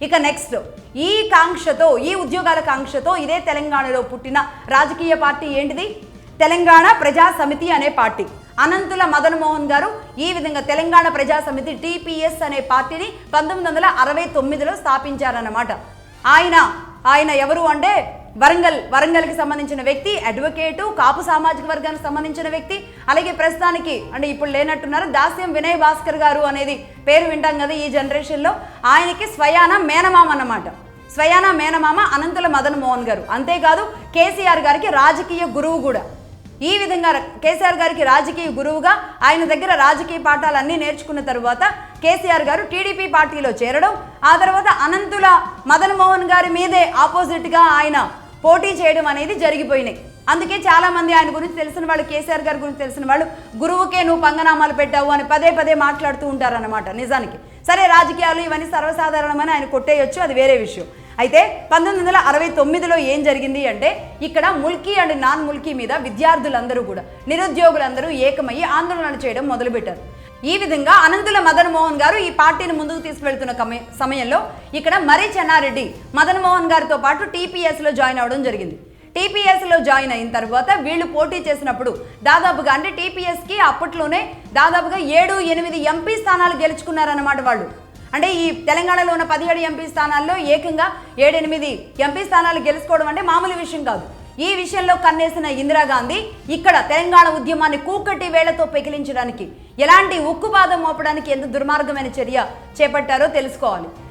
ఇక నెక్స్ట్ ఈ కాంక్షతో, ఈ ఉద్యోగాల కాంక్షతో ఇదే తెలంగాణలో పుట్టిన రాజకీయ పార్టీ ఏంటిది? తెలంగాణ ప్రజా సమితి అనే పార్టీ. అనంతుల మదన్ మోహన్ గారు ఈ విధంగా తెలంగాణ ప్రజా సమితి టీపీఎస్ అనే పార్టీని 1969లో స్థాపించారన్నమాట. ఆయన ఎవరు అంటే వరంగల్కి సంబంధించిన వ్యక్తి, అడ్వకేటు, కాపు సామాజిక వర్గానికి సంబంధించిన వ్యక్తి. అలాగే ప్రస్తుతానికి అంటే ఇప్పుడు లేనట్టున్నారు దాస్యం వినయ్ భాస్కర్ గారు అనేది పేరు వింటాం కదా ఈ జనరేషన్లో. ఆయనకి స్వయాన మేనమామ అన్నమాట. స్వయాన మేనమామ అనంతుల మదన్ మోహన్ గారు. అంతేకాదు కేసీఆర్ గారికి రాజకీయ గురువు కూడా. ఈ విధంగా కేసీఆర్ గారికి రాజకీయ గురువుగా ఆయన దగ్గర రాజకీయ పాఠాలన్నీ నేర్చుకున్న తరువాత కేసీఆర్ గారు టీడీపీ పార్టీలో చేరడం, ఆ తర్వాత అనంతుల మదన్ మోహన్ గారి మీదే ఆపోజిట్గా ఆయన పోటీ చేయడం అనేది జరిగిపోయినాయి. అందుకే చాలామంది ఆయన గురించి తెలిసిన వాళ్ళు, కేసీఆర్ గారి గురించి తెలిసిన వాళ్ళు గురువుకే నువ్వు పంగనామాలు పెట్టావు అని పదే మాట్లాడుతూ ఉంటారన్నమాట. నిజానికి సరే రాజకీయాలు ఇవన్నీ సర్వసాధారణమని ఆయన కొట్టేయొచ్చు, అది వేరే విషయం. అయితే 1969లో ఏం జరిగింది అంటే ఇక్కడ ముల్కీ అండ్ నాన్ ముల్కీ మీద విద్యార్థులందరూ కూడా, నిరుద్యోగులందరూ ఏకమయ్యి ఆందోళనలు చేయడం మొదలుపెట్టారు. ఈ విధంగా అనంతుల మదన్ మోహన్ గారు ఈ పార్టీని ముందుకు తీసుకువెళ్తున్న సమయంలో ఇక్కడ మర్రి చెన్నారెడ్డి మదన్ మోహన్ గారితో పాటు టీపీఎస్లో జాయిన్ అవ్వడం జరిగింది. టీపీఎస్లో జాయిన్ అయిన తర్వాత వీళ్ళు పోటీ చేసినప్పుడు దాదాపుగా అంటే టీపీఎస్కి అప్పట్లోనే దాదాపుగా 7-8 ఎంపీ స్థానాలు గెలుచుకున్నారన్నమాట వాళ్ళు. అంటే ఈ తెలంగాణలో ఉన్న 17 ఎంపీ స్థానాల్లో ఏకంగా 7-8 ఎంపీ స్థానాలు గెలుచుకోవడం అంటే మామూలు విషయం కాదు. ఈ విషయంలో కన్నేసిన ఇందిరాగాంధీ ఇక్కడ తెలంగాణ ఉద్యమాన్ని కూకటి వేళ్లతో పెకిలించడానికి, ఎలాంటి ఉక్కుపాదం మోపడానికి ఎంత దుర్మార్గమైన చర్య చేపట్టారో తెలుసుకోవాలి.